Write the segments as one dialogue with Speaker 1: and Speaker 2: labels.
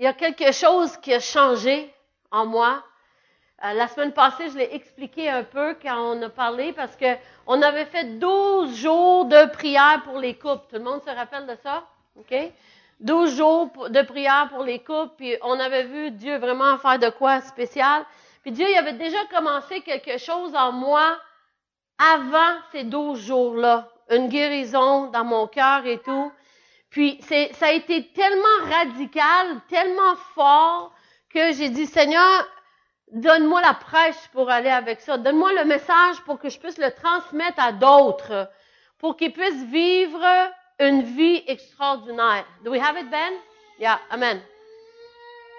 Speaker 1: il y a quelque chose qui a changé en moi. La semaine passée, je l'ai expliqué un peu quand on a parlé parce que on avait fait 12 jours de prière pour les couples. Tout le monde se rappelle de ça? OK? 12 jours de prière pour les couples, puis on avait vu Dieu vraiment faire de quoi spécial. Puis Dieu, il avait déjà commencé quelque chose en moi avant ces 12 jours-là. Une guérison dans mon cœur et tout. Puis ça a été tellement radical, tellement fort, que j'ai dit, Seigneur, donne-moi la prêche pour aller avec ça. Donne-moi le message pour que je puisse le transmettre à d'autres, pour qu'ils puissent vivre une vie extraordinaire. Do we have it, Ben? Yeah, amen.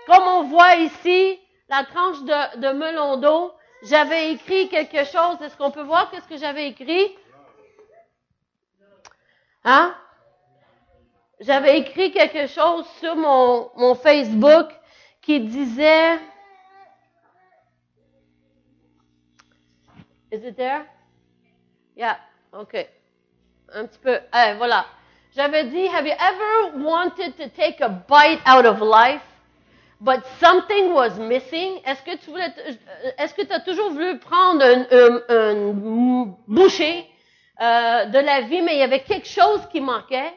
Speaker 1: Comme on voit ici, la tranche de melon d'eau, j'avais écrit quelque chose. Est-ce qu'on peut voir qu'est-ce que j'avais écrit? Hein? J'avais écrit quelque chose sur mon Facebook qui disait... Is it there? Yeah, okay. Un petit peu. Voilà. J'avais dit, have you ever wanted to take a bite out of life, but something was missing? Est-ce que tu as toujours voulu prendre une bouchée de la vie, mais il y avait quelque chose qui manquait?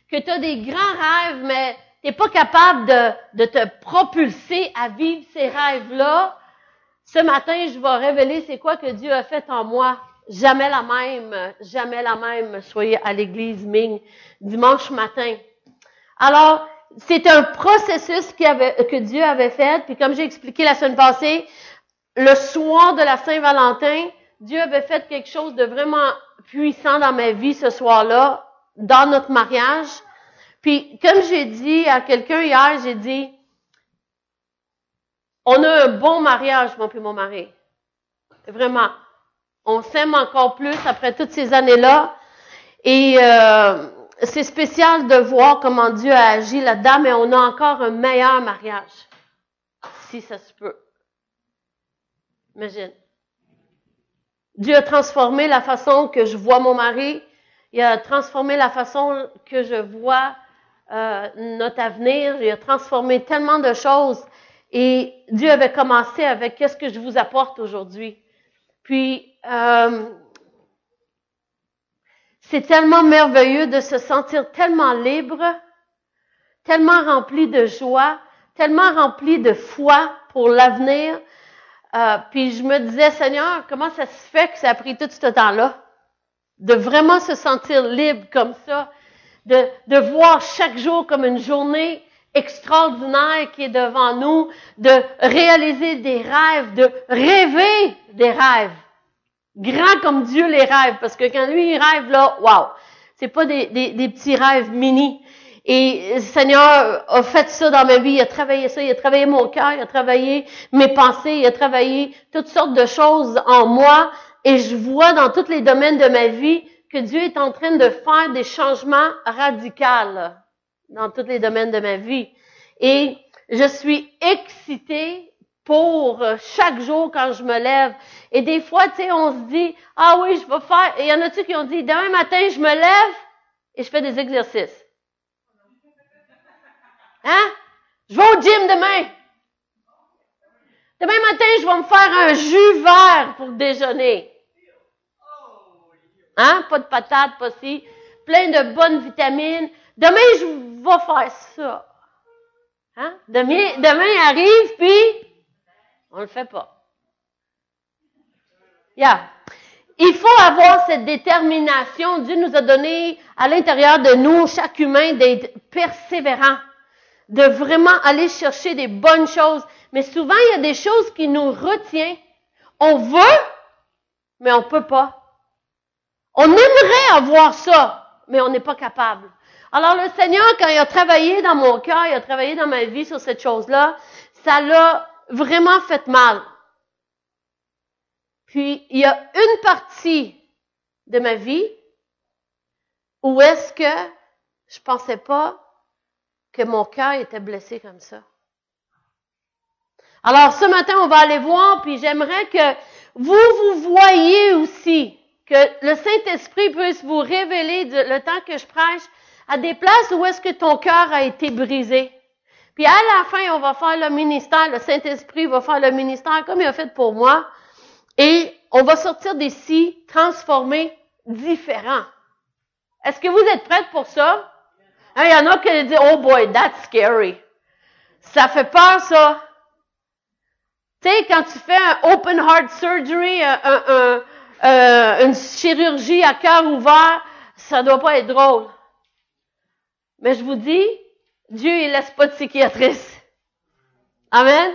Speaker 1: Que tu as des grands rêves, mais tu n'es pas capable de te propulser à vivre ces rêves-là. Ce matin, je vais révéler c'est quoi que Dieu a fait en moi. Jamais la même. Soyez à l'église Ming dimanche matin. Alors, c'est un processus que Dieu avait fait. Puis comme j'ai expliqué la semaine passée, le soir de la Saint-Valentin, Dieu avait fait quelque chose de vraiment puissant dans ma vie ce soir-là, dans notre mariage. Puis comme j'ai dit à quelqu'un hier, j'ai dit, on a un bon mariage, moi puis mon mari. Vraiment. On s'aime encore plus après toutes ces années-là. Et c'est spécial de voir comment Dieu a agi là-dedans, mais on a encore un meilleur mariage. Si ça se peut. Imagine. Dieu a transformé la façon que je vois mon mari. Il a transformé la façon que je vois notre avenir. Il a transformé tellement de choses. Et Dieu avait commencé avec « Qu'est-ce que je vous apporte aujourd'hui? » Puis, c'est tellement merveilleux de se sentir tellement libre, tellement rempli de joie, tellement rempli de foi pour l'avenir. Puis je me disais, Seigneur, comment ça se fait que ça a pris tout ce temps-là? De vraiment se sentir libre comme ça, de voir chaque jour comme une journée extraordinaire qui est devant nous, de réaliser des rêves, de rêver des rêves. Grand comme Dieu les rêve, parce que quand lui il rêve là, wow, c'est pas des petits rêves mini. Et le Seigneur a fait ça dans ma vie, il a travaillé ça, il a travaillé mon cœur, il a travaillé mes pensées, il a travaillé toutes sortes de choses en moi, et je vois dans tous les domaines de ma vie que Dieu est en train de faire des changements radicaux dans tous les domaines de ma vie. Et je suis excitée pour chaque jour quand je me lève. Et des fois, tu sais, on se dit, ah oui, je vais faire... Et il y en a-tu qui ont dit, demain matin, je me lève et je fais des exercices. Hein? Je vais au gym demain. Demain matin, je vais me faire un jus vert pour déjeuner. Hein? Pas de patates, pas si. Plein de bonnes vitamines. Demain, je vais faire ça. Hein? Demain arrive, puis on le fait pas. Yeah. Il faut avoir cette détermination. Dieu nous a donné à l'intérieur de nous, chaque humain, d'être persévérant, de vraiment aller chercher des bonnes choses. Mais souvent, il y a des choses qui nous retiennent. On veut, mais on peut pas. On aimerait avoir ça, mais on n'est pas capable. Alors le Seigneur, quand il a travaillé dans mon cœur, il a travaillé dans ma vie sur cette chose-là, ça l'a vraiment fait mal. Puis, il y a une partie de ma vie où est-ce que je pensais pas que mon cœur était blessé comme ça. Alors, ce matin, on va aller voir, puis j'aimerais que vous voyez aussi, que le Saint-Esprit puisse vous révéler le temps que je prêche à des places où est-ce que ton cœur a été brisé. Puis à la fin, on va faire le ministère, le Saint-Esprit va faire le ministère comme il a fait pour moi. Et on va sortir d'ici transformés, différents. Est-ce que vous êtes prêtes pour ça? Hein, il y en a qui disent, oh boy, that's scary. Ça fait peur, ça. Tu sais, quand tu fais un open heart surgery, une chirurgie à cœur ouvert, ça doit pas être drôle. Mais je vous dis, Dieu, il laisse pas de cicatrices. Amen.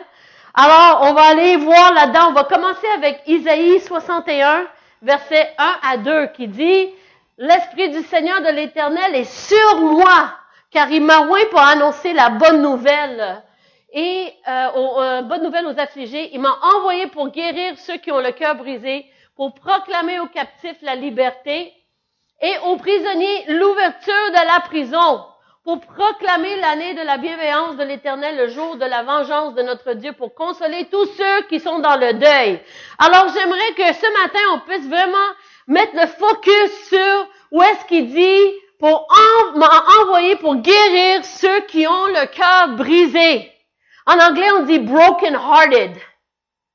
Speaker 1: Alors, on va aller voir là-dedans. On va commencer avec Isaïe 61, versets 1 à 2, qui dit, « L'Esprit du Seigneur de l'Éternel est sur moi, car il m'a oint pour annoncer la bonne nouvelle. Et bonne nouvelle aux affligés. Il m'a envoyé pour guérir ceux qui ont le cœur brisé, pour proclamer aux captifs la liberté et aux prisonniers l'ouverture de la prison, pour proclamer l'année de la bienveillance de l'Éternel, le jour de la vengeance de notre Dieu, pour consoler tous ceux qui sont dans le deuil. » Alors, j'aimerais que ce matin, on puisse vraiment mettre le focus sur où est-ce qu'il dit pour envoyer pour guérir ceux qui ont le cœur brisé. En anglais, on dit broken hearted.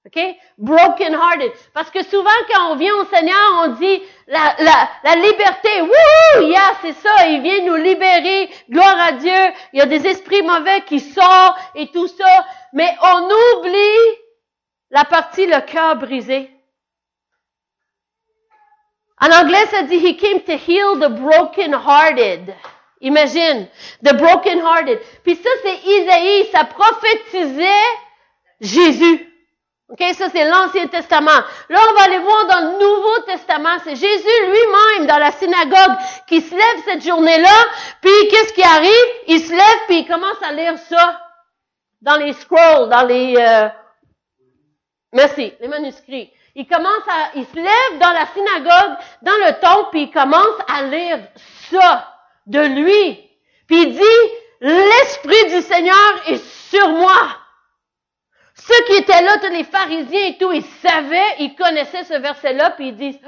Speaker 1: OK? Broken hearted. Parce que souvent, quand on vient au Seigneur, on dit la liberté. Wouhou! Yeah, c'est ça. Il vient nous libérer. Gloire à Dieu. Il y a des esprits mauvais qui sortent et tout ça. Mais on oublie la partie le cœur brisé. En anglais, ça dit, He came to heal the broken hearted. Imagine, the broken hearted. Puis ça, c'est Isaïe, ça prophétisait Jésus. OK, ça c'est l'Ancien Testament. Là, on va aller voir dans le Nouveau Testament. C'est Jésus lui-même dans la synagogue qui se lève cette journée-là. Puis qu'est-ce qui arrive? Il se lève puis il commence à lire ça dans les scrolls, dans les les manuscrits. Il se lève dans la synagogue, dans le temple, puis il commence à lire ça de lui. Puis il dit, l'Esprit du Seigneur est sur moi. Ceux qui étaient là, tous les pharisiens et tout, ils savaient, ils connaissaient ce verset-là, puis ils disent,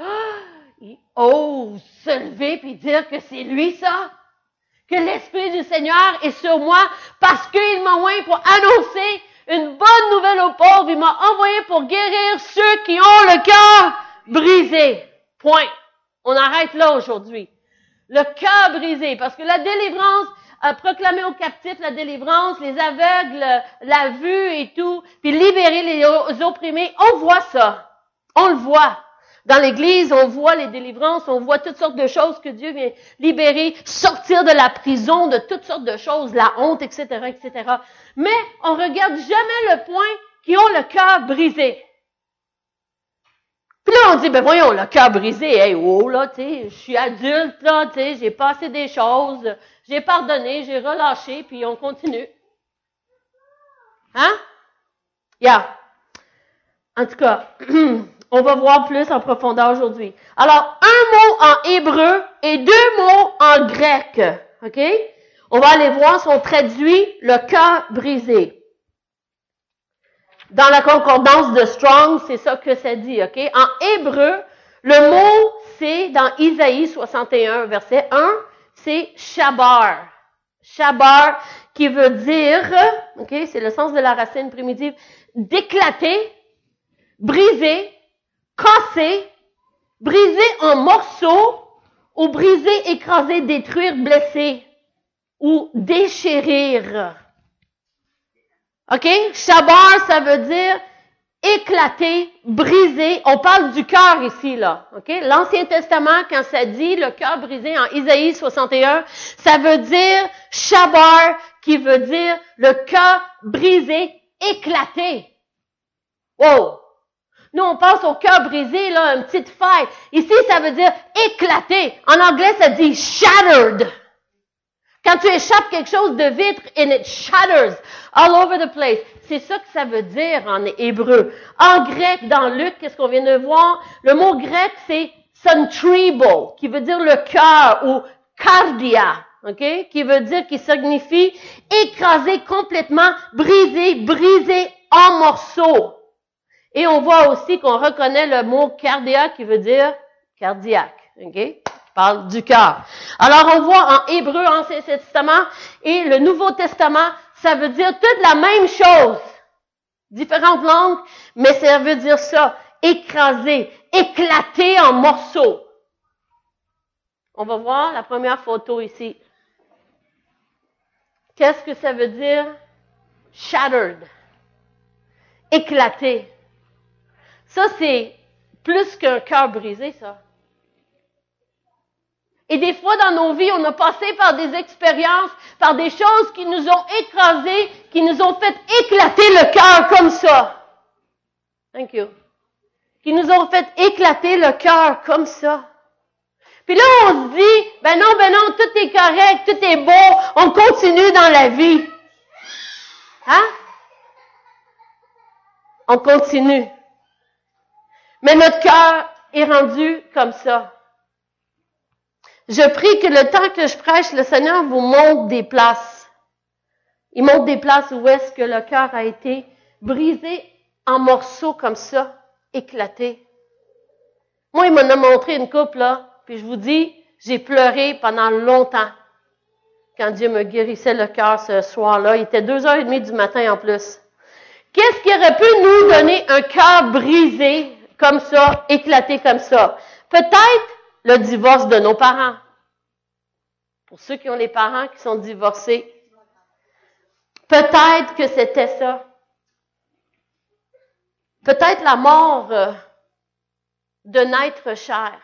Speaker 1: ils osent se lever puis dire que c'est lui ça. Que l'Esprit du Seigneur est sur moi parce qu'il m'a oint pour annoncer une bonne nouvelle aux pauvres. Il m'a envoyé pour guérir ceux qui ont le cœur brisé. Point. On arrête là aujourd'hui. Le cœur brisé. Parce que la délivrance, proclamer aux captifs la délivrance, les aveugles, la vue et tout, puis libérer les opprimés, on voit ça. On le voit. Dans l'Église, on voit les délivrances, on voit toutes sortes de choses que Dieu vient libérer, sortir de la prison, de toutes sortes de choses, la honte, etc., etc. Mais on regarde jamais le point qui ont le cœur brisé. Puis là, on dit, ben voyons, le cœur brisé, hey, oh, là, tu sais, je suis adulte, là, tu sais, j'ai passé des choses, j'ai pardonné, j'ai relâché, puis on continue. Hein? Yeah. En tout cas, on va voir plus en profondeur aujourd'hui. Alors, un mot en hébreu et 2 mots en grec. OK? On va aller voir si on traduit le cœur brisé. Dans la concordance de Strong, c'est ça que ça dit. OK? En hébreu, le mot, c'est dans Isaïe 61, verset 1, c'est shabar. Shabar, qui veut dire, OK? C'est le sens de la racine primitive, d'éclater, briser, casser, briser en morceaux, ou briser, écraser, détruire, blesser, ou déchirer. OK? Shabar, ça veut dire éclater, briser. On parle du cœur ici, là. OK? L'Ancien Testament, quand ça dit le cœur brisé en Isaïe 61, ça veut dire shabar, qui veut dire le cœur brisé, éclaté. Wow! Nous, on pense au cœur brisé, là, une petite faille. Ici, ça veut dire éclater. En anglais, ça dit shattered. Quand tu échappes quelque chose de vitre, and it shatters all over the place. C'est ça que ça veut dire en hébreu. En grec, dans Luc, qu'est-ce qu'on vient de voir? Le mot grec, c'est centribo, qui veut dire le cœur, ou cardia, ok? Qui veut dire, qui signifie écraser complètement, briser en morceaux. Et on voit aussi qu'on reconnaît le mot cardia qui veut dire cardiaque. OK? Qui parle du cœur. Alors, on voit en hébreu, Ancien Testament et le Nouveau Testament, ça veut dire toute la même chose. Différentes langues, mais ça veut dire ça. Écraser, éclater en morceaux. On va voir la première photo ici. Qu'est-ce que ça veut dire? Shattered. Éclater. Ça, c'est plus qu'un cœur brisé, ça. Et des fois, dans nos vies, on a passé par des expériences, par des choses qui nous ont écrasés, qui nous ont fait éclater le cœur comme ça. Thank you. Qui nous ont fait éclater le cœur comme ça. Puis là, on se dit, ben non, tout est correct, tout est beau, on continue dans la vie. Hein? On continue. Mais notre cœur est rendu comme ça. Je prie que le temps que je prêche, le Seigneur vous montre des places. Il montre des places où est-ce que le cœur a été brisé en morceaux comme ça, éclaté. Moi, il m'en a montré une couple, là. Puis je vous dis, j'ai pleuré pendant longtemps quand Dieu me guérissait le cœur ce soir-là. Il était 2h30 du matin en plus. Qu'est-ce qui aurait pu nous donner un cœur brisé comme ça, éclaté comme ça? Peut-être le divorce de nos parents. Pour ceux qui ont les parents qui sont divorcés. Peut-être que c'était ça. Peut-être la mort d'un être cher.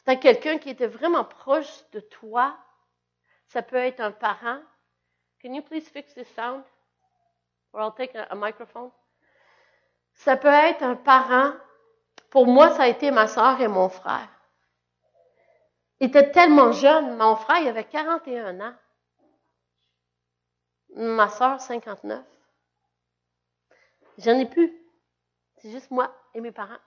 Speaker 1: Peut-être quelqu'un qui était vraiment proche de toi. Ça peut être un parent. Can you please fix this sound? Or I'll take a microphone. Ça peut être un parent. Pour moi, ça a été ma sœur et mon frère. Il était tellement jeune. Mon frère, il avait 41 ans. Ma sœur, 59. J'en ai plus. C'est juste moi et mes parents.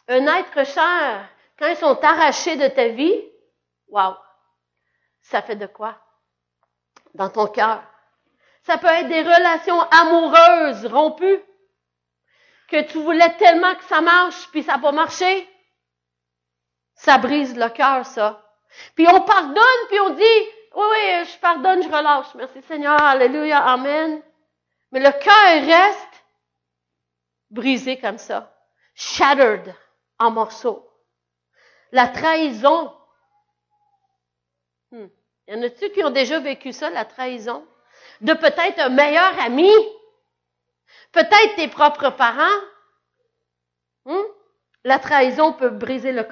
Speaker 1: Un être cher, quand ils sont arrachés de ta vie, wow, ça fait de quoi? Dans ton cœur. Ça peut être des relations amoureuses rompues, que tu voulais tellement que ça marche, puis ça n'a pas marché. Ça brise le cœur, ça. Puis on pardonne, puis on dit, oui, je pardonne, je relâche. Merci Seigneur, alléluia, amen. Mais le cœur reste brisé comme ça. Shattered en morceaux. La trahison. Y en a-tu qui ont déjà vécu ça, la trahison? De peut-être un meilleur ami? Peut-être tes propres parents? La trahison peut briser le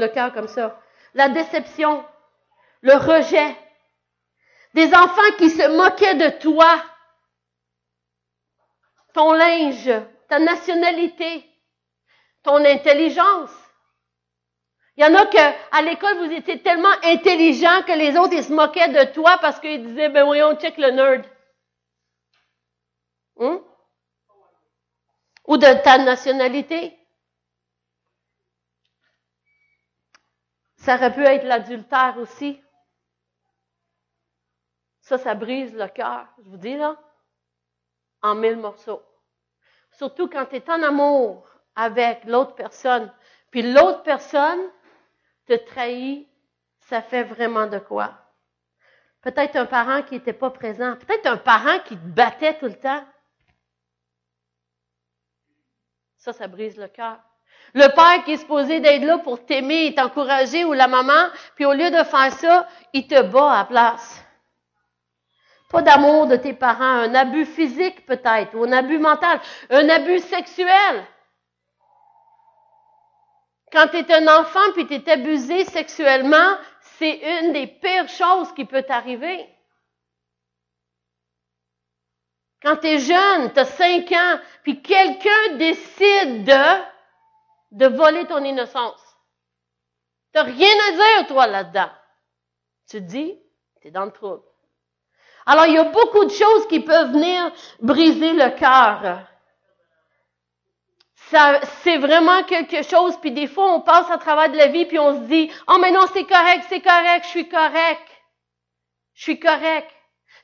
Speaker 1: cœur comme ça. La déception. Le rejet. Des enfants qui se moquaient de toi. Ton linge. Ta nationalité. Ton intelligence. Il y en a que, à l'école, vous étiez tellement intelligent que les autres, ils se moquaient de toi parce qu'ils disaient, ben voyons, check le nerd. Ou de ta nationalité. Ça aurait pu être l'adultère aussi. Ça brise le cœur, je vous dis là, en 1000 morceaux. Surtout quand tu es en amour avec l'autre personne, puis l'autre personne te trahit, ça fait vraiment de quoi? Peut-être un parent qui n'était pas présent, peut-être un parent qui te battait tout le temps. Ça brise le cœur. Le père qui est supposé d'être là pour t'aimer et t'encourager, ou la maman, puis au lieu de faire ça, il te bat à la place. Pas d'amour de tes parents, un abus physique peut-être, ou un abus mental, un abus sexuel. Quand tu es un enfant puis tu es abusé sexuellement, c'est une des pires choses qui peut t'arriver. Quand tu es jeune, tu as 5 ans, puis quelqu'un décide de voler ton innocence. Tu n'as rien à dire, toi, là-dedans. Tu te dis, tu es dans le trouble. Alors, il y a beaucoup de choses qui peuvent venir briser le cœur. Ça, c'est vraiment quelque chose, puis des fois, on passe à travers de la vie, puis on se dit, « Oh, mais non, c'est correct, je suis correct. Je suis correct. »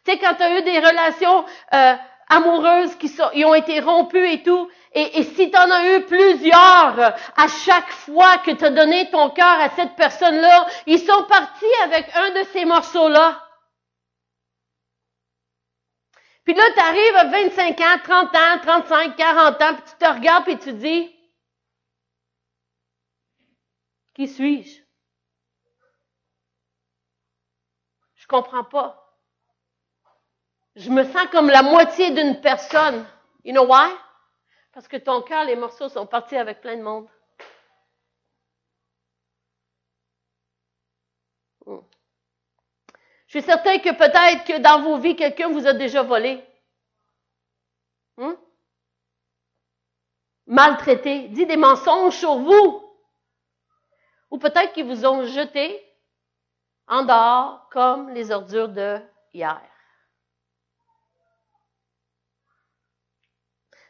Speaker 1: Tu sais, quand tu as eu des relations amoureuses qui ont été rompues et tout, Et si tu en as eu plusieurs, à chaque fois que tu as donné ton cœur à cette personne-là, ils sont partis avec un de ces morceaux-là. Puis là, tu arrives à 25 ans, 30 ans, 35, 40 ans, puis tu te regardes et tu dis, qui suis-je? Je comprends pas. Je me sens comme la moitié d'une personne. You know why? Parce que ton cœur, les morceaux sont partis avec plein de monde. Je suis certain que peut-être que dans vos vies, quelqu'un vous a déjà volé. Maltraité, dit des mensonges sur vous. Ou peut-être qu'ils vous ont jeté en dehors comme les ordures de hier.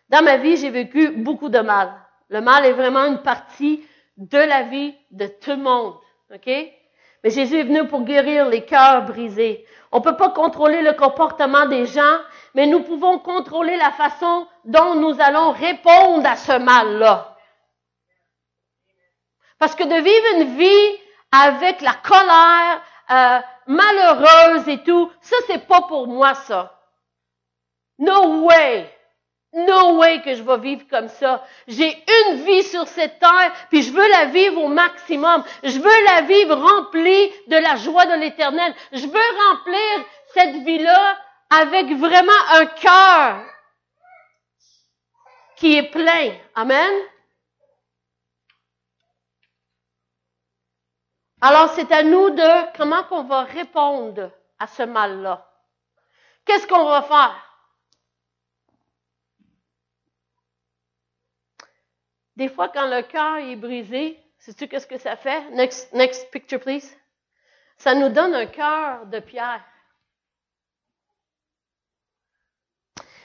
Speaker 1: Dans ma vie, j'ai vécu beaucoup de mal. Le mal est vraiment une partie de la vie de tout le monde. OK? Mais Jésus est venu pour guérir les cœurs brisés. On ne peut pas contrôler le comportement des gens, mais nous pouvons contrôler la façon dont nous allons répondre à ce mal-là. Parce que de vivre une vie avec la colère, malheureuse et tout, ça, c'est pas pour moi, ça. No way! No way que je vais vivre comme ça. J'ai une vie sur cette terre, puis je veux la vivre au maximum. Je veux la vivre remplie de la joie de l'Éternel. Je veux remplir cette vie-là avec vraiment un cœur qui est plein. Amen? Alors, c'est à nous de comment qu'on va répondre à ce mal-là. Qu'est-ce qu'on va faire? Des fois, quand le cœur est brisé, sais-tu qu'est-ce que ça fait? Next picture, please. Ça nous donne un cœur de pierre.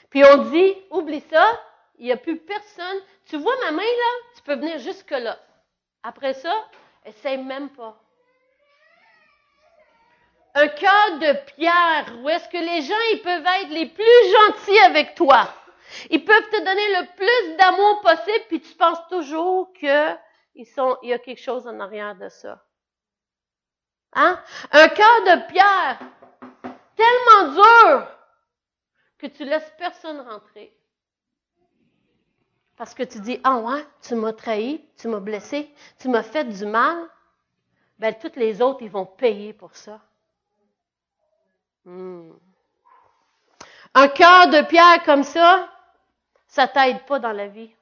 Speaker 1: Puis on dit, oublie ça, il n'y a plus personne. Tu vois ma main là? Tu peux venir jusque-là. Après ça, essaye même pas. Un cœur de pierre, où est-ce que les gens ils peuvent être les plus gentils avec toi. Ils peuvent te donner le plus d'amour possible, puis tu penses toujours qu'il y a quelque chose en arrière de ça. Hein? Un cœur de pierre, tellement dur, que tu laisses personne rentrer. Parce que tu dis, ah ouais, tu m'as trahi, tu m'as blessé, tu m'as fait du mal. Ben, toutes les autres, ils vont payer pour ça. Un cœur de pierre comme ça t'aide pas dans la vie.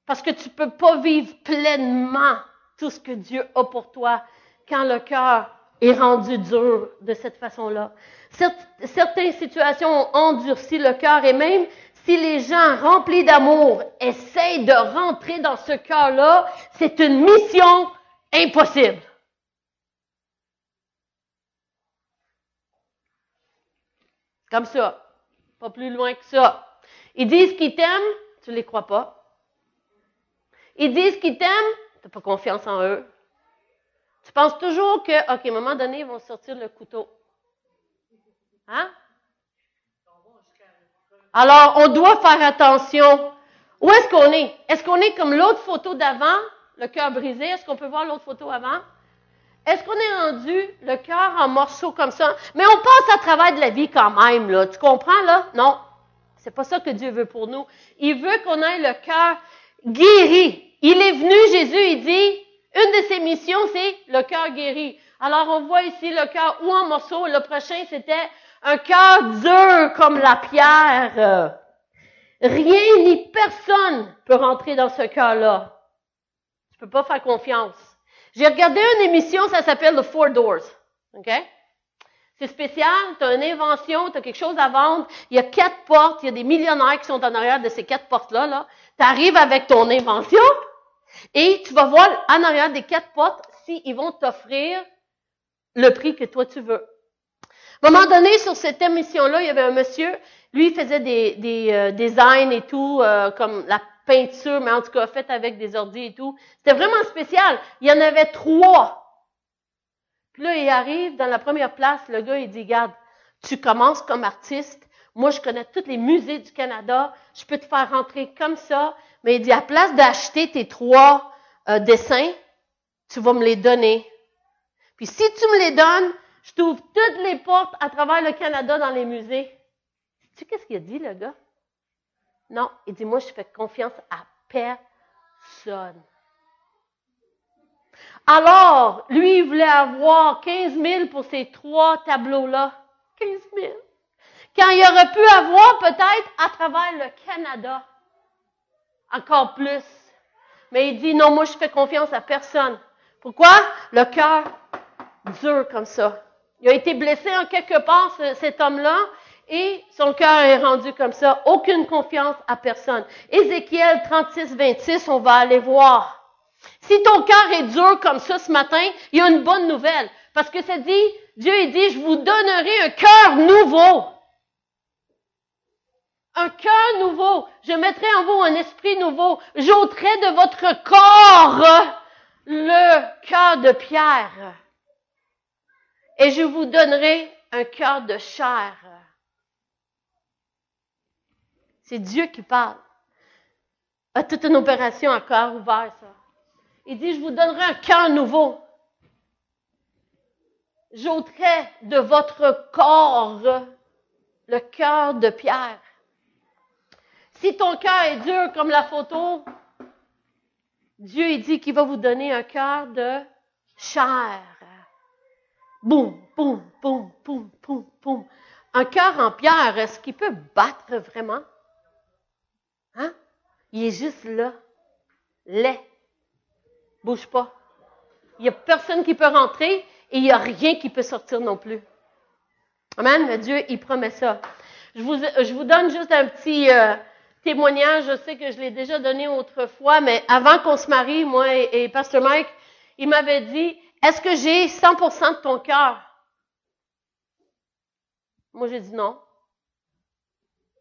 Speaker 1: Parce que tu peux pas vivre pleinement tout ce que Dieu a pour toi quand le cœur est rendu dur de cette façon-là. Certaines situations ont endurci le cœur et même si les gens remplis d'amour essayent de rentrer dans ce cœur-là, c'est une mission impossible. Comme ça. Pas plus loin que ça. Ils disent qu'ils t'aiment, tu les crois pas. Ils disent qu'ils t'aiment, tu n'as pas confiance en eux. Tu penses toujours que, OK, à un moment donné, ils vont sortir le couteau. Hein? Alors, on doit faire attention. Où est-ce qu'on est? Est-ce qu'on est comme l'autre photo d'avant, le cœur brisé? Est-ce qu'on peut voir l'autre photo avant? Est-ce qu'on est rendu le cœur en morceaux comme ça? Mais on passe à travers de la vie quand même, là. Tu comprends, là? Non. C'est pas ça que Dieu veut pour nous. Il veut qu'on ait le cœur guéri. Il est venu, Jésus, il dit, une de ses missions, c'est le cœur guéri. Alors, on voit ici le cœur ou en morceaux. Le prochain, c'était un cœur dur comme la pierre. Rien ni personne peut rentrer dans ce cœur-là. Tu peux pas faire confiance. J'ai regardé une émission, ça s'appelle The Four Doors. OK? C'est spécial, tu as une invention, tu as quelque chose à vendre, il y a 4 portes, il y a des millionnaires qui sont en arrière de ces 4 portes-là. Là. Tu arrives avec ton invention et tu vas voir en arrière des 4 portes s'ils vont t'offrir le prix que toi tu veux. À un moment donné, sur cette émission-là, il y avait un monsieur, lui, il faisait des designs et tout, comme la peinture, mais en tout cas, faite avec des ordi et tout. C'était vraiment spécial. Il y en avait 3. Puis là, il arrive dans la première place, le gars, il dit, regarde, tu commences comme artiste. Moi, je connais tous les musées du Canada. Je peux te faire rentrer comme ça. Mais il dit, à place d'acheter tes 3 dessins, tu vas me les donner. Puis si tu me les donnes, je t'ouvre toutes les portes à travers le Canada dans les musées. Sais-tu qu'est-ce qu'il a dit, le gars? Non, il dit, moi, je fais confiance à personne. Alors, lui, il voulait avoir 15 000 pour ces 3 tableaux-là. 15 000. Quand il aurait pu avoir peut-être à travers le Canada. Encore plus. Mais il dit, non, moi, je fais confiance à personne. Pourquoi? Le cœur dur comme ça. Il a été blessé en quelque part, cet homme-là, et son cœur est rendu comme ça. Aucune confiance à personne. Ézéchiel 36, 26, on va aller voir. Si ton cœur est dur comme ça ce matin, il y a une bonne nouvelle. Parce que ça dit, Dieu il dit, je vous donnerai un cœur nouveau. Un cœur nouveau. Je mettrai en vous un esprit nouveau. J'ôterai de votre corps le cœur de pierre. Et je vous donnerai un cœur de chair. C'est Dieu qui parle. À toute une opération à cœur ouvert, ça. Il dit, je vous donnerai un cœur nouveau. J'ôterai de votre corps le cœur de pierre. Si ton cœur est dur comme la photo, Dieu il dit qu'il va vous donner un cœur de chair. Boum, boum, boum, boum, boum, boum. Un cœur en pierre, est-ce qu'il peut battre vraiment? Hein? Il est juste là, laid. Bouge pas. Il n'y a personne qui peut rentrer et il n'y a rien qui peut sortir non plus. Amen. Mais Dieu, il promet ça. Je vous donne juste un petit témoignage. Je sais que je l'ai déjà donné autrefois, mais avant qu'on se marie, moi et Pasteur Mike, il m'avait dit, est-ce que j'ai 100% de ton cœur? Moi, j'ai dit non.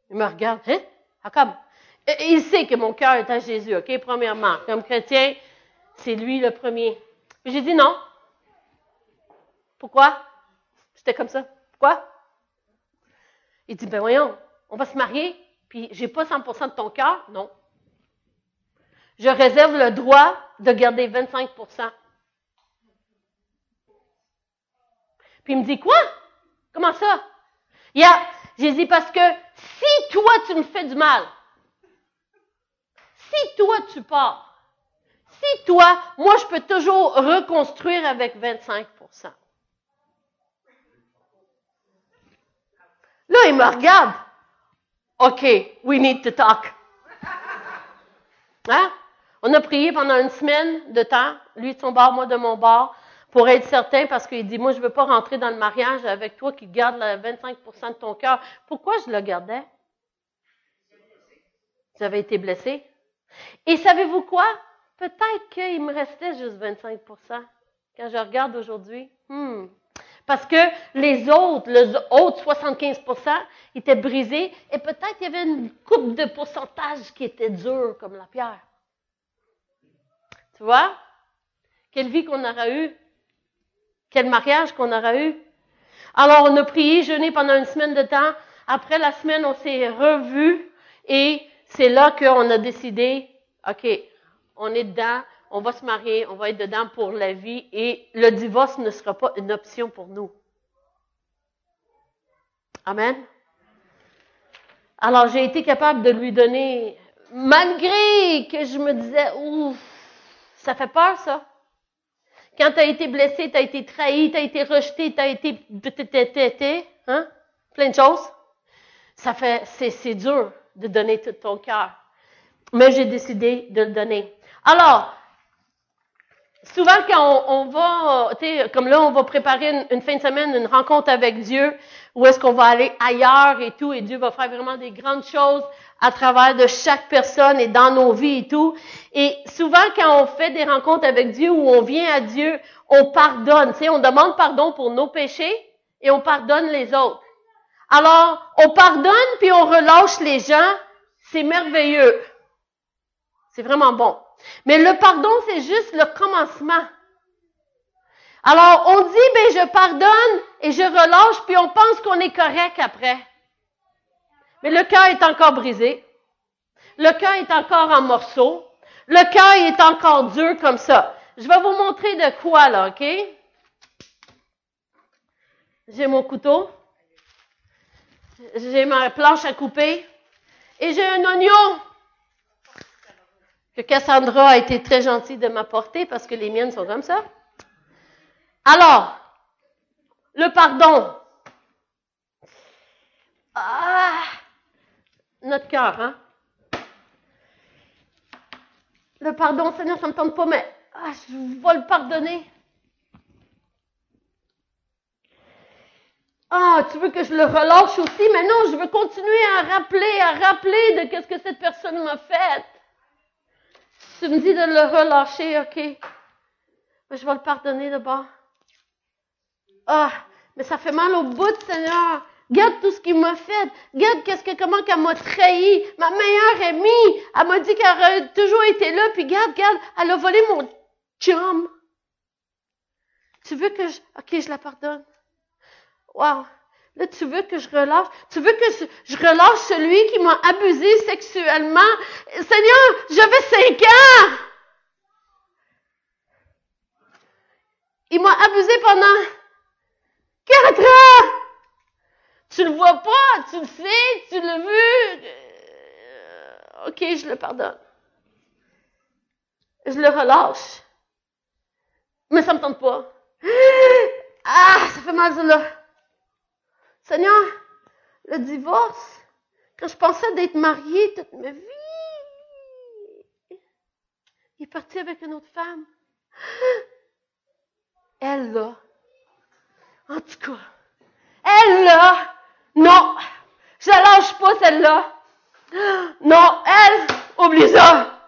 Speaker 1: Il me regarde. Hein? Ah, comme? Il sait que mon cœur est à Jésus, OK? Premièrement. Comme chrétien, c'est lui le premier. Puis j'ai dit non. Pourquoi? J'étais comme ça. Pourquoi? Il dit, ben voyons, on va se marier, puis j'ai pas 100% de ton cœur? Non. Je réserve le droit de garder 25%. Puis il me dit, quoi? Comment ça? J'ai dit, parce que si toi tu me fais du mal, si toi tu pars, si toi, moi je peux toujours reconstruire avec 25%. Là, il me regarde. OK, we need to talk. Hein? On a prié pendant une semaine de temps, lui de son bord, moi de mon bord, pour être certain, parce qu'il dit, moi, je ne veux pas rentrer dans le mariage avec toi qui garde 25% de ton cœur. Pourquoi je le gardais? J'avais été blessé. Et savez-vous quoi? Peut-être qu'il me restait juste 25% quand je regarde aujourd'hui. Parce que les autres 75%, étaient brisés et peut-être il y avait une coupe de pourcentage qui était dure comme la pierre. Tu vois? Quelle vie qu'on aura eue. Quel mariage qu'on aura eu. Alors, on a prié, jeûné pendant une semaine de temps. Après la semaine, on s'est revus et c'est là qu'on a décidé, OK, on est dedans, on va se marier, on va être dedans pour la vie et le divorce ne sera pas une option pour nous. Amen. Alors, j'ai été capable de lui donner, malgré que je me disais, ouf, ça fait peur, ça. Quand tu as été blessé, tu as été trahi, tu as été rejeté, tu as été, hein? Plein de choses. C'est dur de donner tout ton cœur. Mais j'ai décidé de le donner. Alors, souvent quand on va, comme là, on va préparer une fin de semaine, une rencontre avec Dieu, où est-ce qu'on va aller ailleurs et tout, et Dieu va faire vraiment des grandes choses à travers de chaque personne et dans nos vies et tout. Et souvent, quand on fait des rencontres avec Dieu, où on vient à Dieu, on pardonne, on demande pardon pour nos péchés et on pardonne les autres. Alors, on pardonne puis on relâche les gens, c'est merveilleux. C'est vraiment bon. Mais le pardon, c'est juste le commencement. Alors, on dit, je pardonne et je relâche, puis on pense qu'on est correct après. Mais le cœur est encore brisé. Le cœur est encore en morceaux. Le cœur est encore dur comme ça. Je vais vous montrer de quoi, là, OK? J'ai mon couteau. J'ai ma planche à couper. Et j'ai un oignon que Cassandra a été très gentille de m'apporter parce que les miennes sont comme ça. Alors, le pardon. Ah, notre cœur, hein? Le pardon, Seigneur, ça ne me tente pas, mais je vais le pardonner. Ah, tu veux que je le relâche aussi? Mais non, je veux continuer à rappeler de qu'est-ce que cette personne m'a fait. Tu me dis de le relâcher, OK. Mais je vais le pardonner d'abord. Ah, mais ça fait mal au bout, Seigneur. Regarde tout ce qu'il m'a fait. Regarde comment qu'elle m'a trahi. Ma meilleure amie, elle m'a dit qu'elle aurait toujours été là. Puis regarde, elle a volé mon chum. Tu veux que OK, je la pardonne. Wow. Là, tu veux que je relâche? Tu veux que je relâche celui qui m'a abusé sexuellement? Seigneur, j'avais 5 ans! Il m'a abusé pendant 4 ans! Tu le vois pas, tu le sais, tu l'as vu. OK, je le pardonne. Je le relâche. Mais ça me tente pas. Ah, ça fait mal, ça, là. Seigneur, le divorce, quand je pensais d'être mariée toute ma vie, il est parti avec une autre femme. Elle, là, en tout cas, elle, là, non, je la lâche pas, celle-là. Non, elle, oublie ça.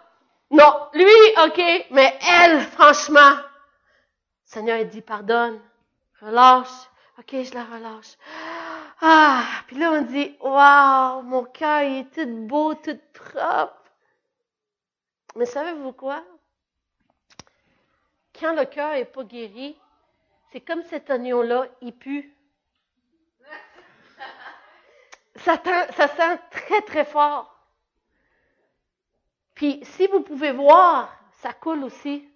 Speaker 1: Non, lui, OK, mais elle, franchement, Seigneur, il dit, pardonne, relâche. OK, je la relâche. Ah, puis là, on dit, wow, mon cœur, il est tout beau, tout propre. Mais savez-vous quoi? Quand le cœur n'est pas guéri, c'est comme cet oignon-là, il pue. Ça sent très, très fort. Puis, si vous pouvez voir, ça coule aussi.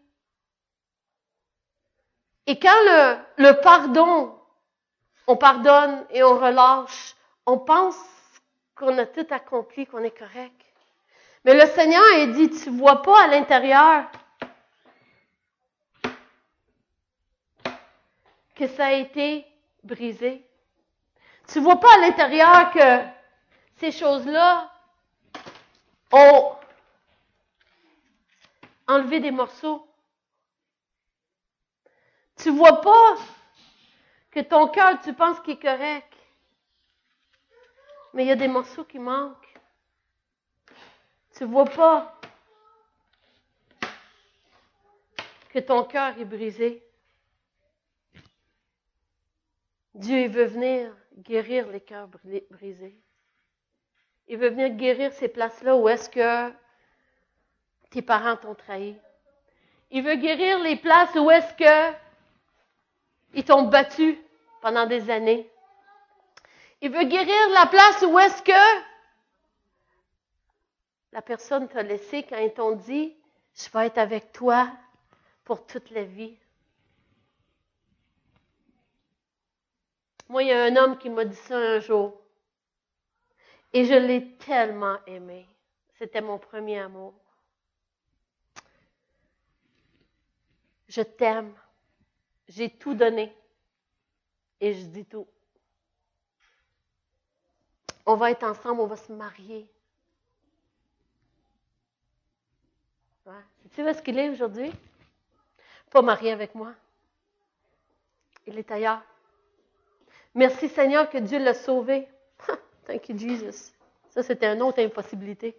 Speaker 1: Et quand le pardon, on pardonne et on relâche, on pense qu'on a tout accompli, qu'on est correct. Mais le Seigneur, il dit, tu vois pas à l'intérieur que ça a été brisé. Tu vois pas à l'intérieur que ces choses-là ont enlevé des morceaux. Tu vois pas que ton cœur, tu penses qu'il est correct. Mais il y a des morceaux qui manquent. Tu vois pas que ton cœur est brisé. Dieu, il veut venir guérir les cœurs brisés. Il veut venir guérir ces places-là où est-ce que tes parents t'ont trahi. Il veut guérir les places où est-ce que ils t'ont battu pendant des années. Il veut guérir la place où est-ce que la personne t'a laissé quand ils t'ont dit « Je vais être avec toi pour toute la vie ». Moi, il y a un homme qui m'a dit ça un jour. Et je l'ai tellement aimé. C'était mon premier amour. Je t'aime. J'ai tout donné. Et je dis tout. On va être ensemble, on va se marier. Ouais. Sais-tu où est-ce qu'il est aujourd'hui? Pas marié avec moi. Il est ailleurs. Merci Seigneur que Dieu l'a sauvé. Thank you Jesus. Ça, c'était une autre impossibilité.